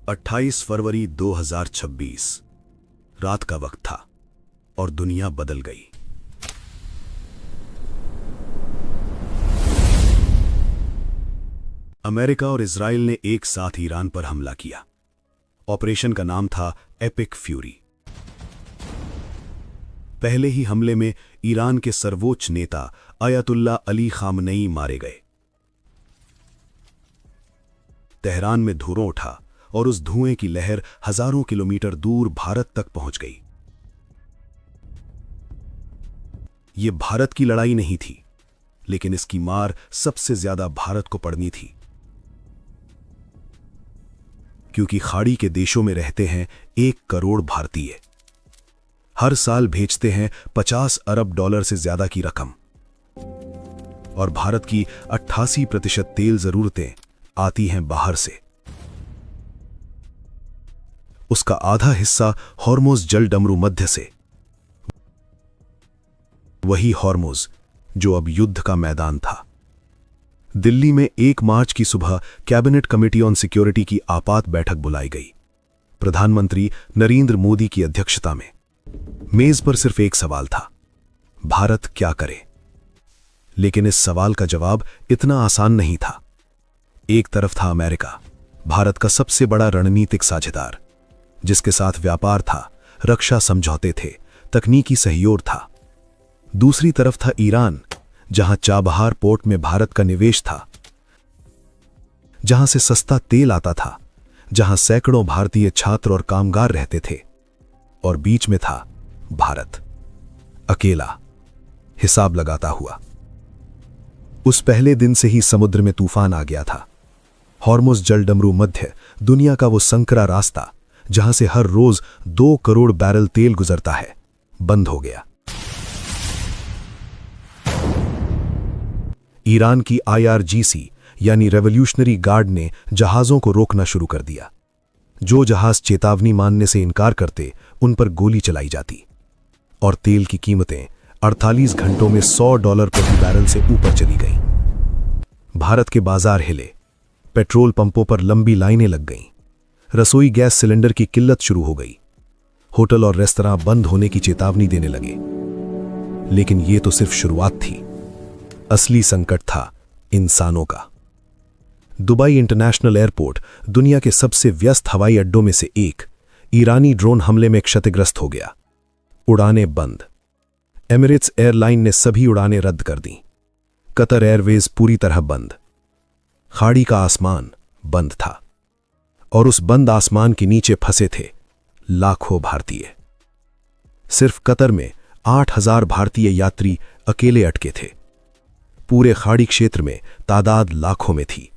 28 फरवरी 2026 रात का वक्त था और दुनिया बदल गई। अमेरिका और इजराइल ने एक साथ ईरान पर हमला किया। ऑपरेशन का नाम था एपिक फ्यूरी। पहले ही हमले में ईरान के सर्वोच्च नेता अयतुल्ला अली खामनेई मारे गए। तेहरान में धुआं उठा और उस धुएं की लहर हजारों किलोमीटर दूर भारत तक पहुंच गई। यह भारत की लड़ाई नहीं थी, लेकिन इसकी मार सबसे ज्यादा भारत को पड़नी थी, क्योंकि खाड़ी के देशों में रहते हैं 1 करोड़ भारतीय। हर साल भेजते हैं $50 अरब से ज्यादा की रकम, और भारत की 88% तेल जरूरतें आती हैं बाहर से। उसका आधा हिस्सा हॉर्मुज़ जलडमरू मध्य से, वही हॉर्मुज़ जो अब युद्ध का मैदान था। दिल्ली में 1 मार्च की सुबह कैबिनेट कमेटी ऑन सिक्योरिटी की आपात बैठक बुलाई गई, प्रधानमंत्री नरेंद्र मोदी की अध्यक्षता में। मेज पर सिर्फ एक सवाल था, भारत क्या करे? लेकिन इस सवाल का जवाब इतना आसान नहीं था। एक तरफ था अमेरिका, भारत का सबसे बड़ा रणनीतिक साझेदार, जिसके साथ व्यापार था, रक्षा समझौते थे, तकनीकी सहयोग था। दूसरी तरफ था ईरान, जहां चाबहार पोर्ट में भारत का निवेश था, जहां से सस्ता तेल आता था, जहां सैकड़ों भारतीय छात्र और कामगार रहते थे। और बीच में था भारत, अकेला, हिसाब लगाता हुआ। उस पहले दिन से ही समुद्र में तूफान आ गया था। हॉर्मुज़ जलडमरू मध्य, दुनिया का वो संकरा रास्ता जहां से हर रोज 2 करोड़ बैरल तेल गुजरता है, बंद हो गया। ईरान की IRGC यानी रेवोल्यूशनरी गार्ड ने जहाजों को रोकना शुरू कर दिया। जो जहाज चेतावनी मानने से इनकार करते, उन पर गोली चलाई जाती, और तेल की कीमतें 48 घंटों में $100 प्रति बैरल से ऊपर चली गईं। भारत के बाजार हिले, पेट्रोल पंपों पर लंबी लाइनें लग गईं, रसोई गैस सिलेंडर की किल्लत शुरू हो गई, होटल और रेस्तरां बंद होने की चेतावनी देने लगे। लेकिन यह तो सिर्फ शुरुआत थी। असली संकट था इंसानों का। दुबई इंटरनेशनल एयरपोर्ट, दुनिया के सबसे व्यस्त हवाई अड्डों में से एक, ईरानी ड्रोन हमले में क्षतिग्रस्त हो गया। उड़ानें बंद। एमिरेट्स एयरलाइन ने सभी उड़ानें रद्द कर दी। कतर एयरवेज पूरी तरह बंद। खाड़ी का आसमान बंद था, और उस बंद आसमान के नीचे फंसे थे लाखों भारतीय। सिर्फ कतर में 8000 भारतीय यात्री अकेले अटके थे। पूरे खाड़ी क्षेत्र में तादाद लाखों में थी।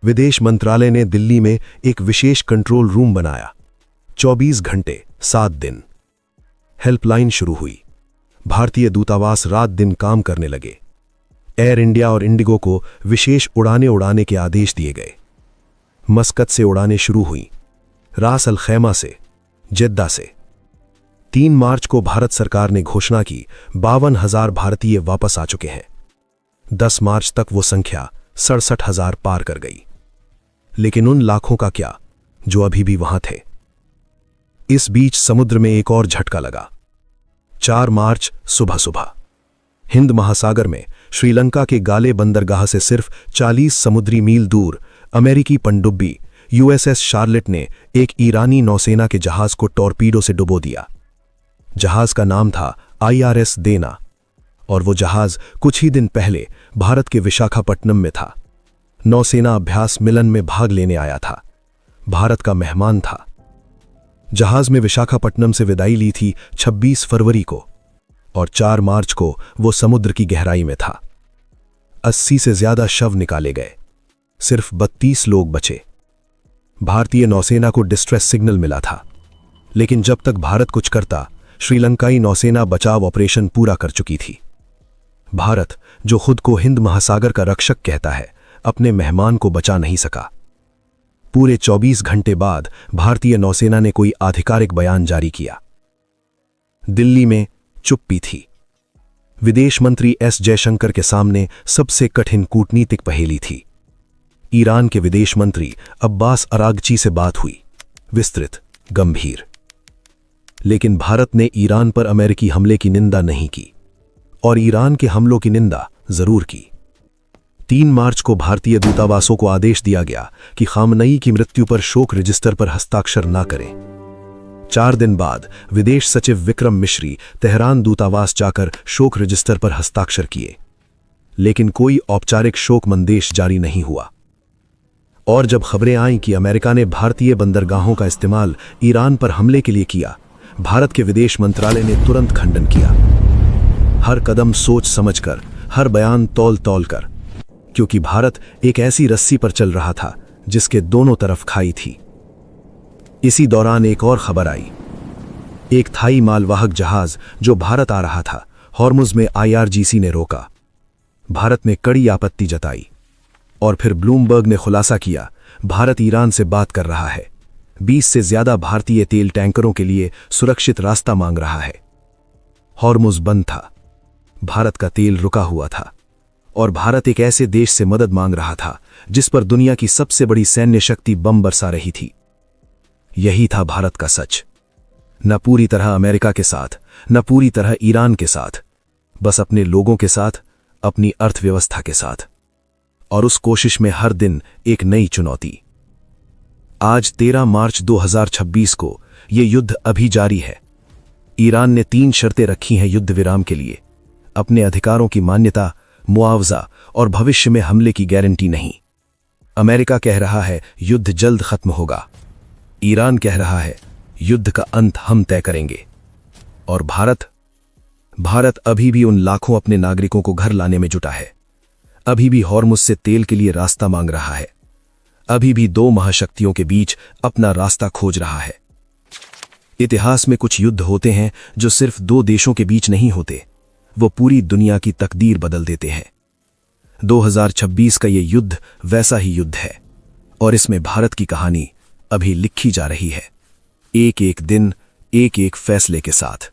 विदेश मंत्रालय ने दिल्ली में एक विशेष कंट्रोल रूम बनाया। 24 घंटे 7 दिन हेल्पलाइन शुरू हुई। भारतीय दूतावास रात दिन काम करने लगे। एयर इंडिया और इंडिगो को विशेष उड़ानें उड़ाने के आदेश दिए गए। मस्कत से उड़ानें शुरू हुई, रास अल खैमा से, जेद्दा से। 3 मार्च को भारत सरकार ने घोषणा की 52,000 भारतीय वापस आ चुके हैं। 10 मार्च तक वो संख्या 67,000 पार कर गई। लेकिन उन लाखों का क्या जो अभी भी वहां थे? इस बीच समुद्र में एक और झटका लगा। 4 मार्च सुबह सुबह हिंद महासागर में श्रीलंका के गाले बंदरगाह से सिर्फ 40 समुद्री मील दूर अमेरिकी पनडुब्बी USS शार्लेट ने एक ईरानी नौसेना के जहाज को टॉर्पीडो से डुबो दिया। जहाज का नाम था IRS देना, और वो जहाज कुछ ही दिन पहले भारत के विशाखापट्टनम में था। नौसेना अभ्यास मिलन में भाग लेने आया था, भारत का मेहमान था। जहाज में विशाखापट्टनम से विदाई ली थी 26 फरवरी को, और 4 मार्च को वो समुद्र की गहराई में था। 80 से ज्यादा शव निकाले गए, सिर्फ 32 लोग बचे। भारतीय नौसेना को डिस्ट्रेस सिग्नल मिला था, लेकिन जब तक भारत कुछ करता, श्रीलंकाई नौसेना बचाव ऑपरेशन पूरा कर चुकी थी। भारत, जो खुद को हिंद महासागर का रक्षक कहता है, अपने मेहमान को बचा नहीं सका। पूरे 24 घंटे बाद भारतीय नौसेना ने कोई आधिकारिक बयान जारी किया। दिल्ली में चुप्पी थी। विदेश मंत्री S जयशंकर के सामने सबसे कठिन कूटनीतिक पहेली थी। ईरान के विदेश मंत्री अब्बास अरागची से बात हुई, विस्तृत, गंभीर। लेकिन भारत ने ईरान पर अमेरिकी हमले की निंदा नहीं की और ईरान के हमलों की निंदा जरूर की। 3 मार्च को भारतीय दूतावासों को आदेश दिया गया कि खामनई की मृत्यु पर शोक रजिस्टर पर हस्ताक्षर न करें। 4 दिन बाद विदेश सचिव विक्रम मिश्री तेहरान दूतावास जाकर शोक रजिस्टर पर हस्ताक्षर किए, लेकिन कोई औपचारिक शोक मंदेश जारी नहीं हुआ। और जब खबरें आईं कि अमेरिका ने भारतीय बंदरगाहों का इस्तेमाल ईरान पर हमले के लिए किया, भारत के विदेश मंत्रालय ने तुरंत खंडन किया। हर कदम सोच समझकर, हर बयान तौल तौल कर, क्योंकि भारत एक ऐसी रस्सी पर चल रहा था जिसके दोनों तरफ खाई थी। इसी दौरान एक और खबर आई। एक थाई मालवाहक जहाज जो भारत आ रहा था, हॉर्मुज में IRGC ने रोका। भारत ने कड़ी आपत्ति जताई और फिर ब्लूमबर्ग ने खुलासा किया, भारत ईरान से बात कर रहा है, 20 से ज्यादा भारतीय तेल टैंकरों के लिए सुरक्षित रास्ता मांग रहा है। हॉर्मुज बंद था, भारत का तेल रुका हुआ था और भारत एक ऐसे देश से मदद मांग रहा था जिस पर दुनिया की सबसे बड़ी सैन्य शक्ति बम बरसा रही थी। यही था भारत का सच, न पूरी तरह अमेरिका के साथ, न पूरी तरह ईरान के साथ, बस अपने लोगों के साथ, अपनी अर्थव्यवस्था के साथ। और उस कोशिश में हर दिन एक नई चुनौती। आज 13 मार्च 2026 को यह युद्ध अभी जारी है। ईरान ने 3 शर्तें रखी हैं युद्ध विराम के लिए: अपने अधिकारों की मान्यता, मुआवजा और भविष्य में हमले की गारंटी नहीं। अमेरिका कह रहा है युद्ध जल्द खत्म होगा, ईरान कह रहा है युद्ध का अंत हम तय करेंगे। और भारत अभी भी उन लाखों अपने नागरिकों को घर लाने में जुटा है, अभी भी हॉर्मुज से तेल के लिए रास्ता मांग रहा है, अभी भी 2 महाशक्तियों के बीच अपना रास्ता खोज रहा है। इतिहास में कुछ युद्ध होते हैं जो सिर्फ 2 देशों के बीच नहीं होते, वो पूरी दुनिया की तकदीर बदल देते हैं। 2026 का ये युद्ध वैसा ही युद्ध है और इसमें भारत की कहानी अभी लिखी जा रही है, एक एक दिन, एक एक फैसले के साथ।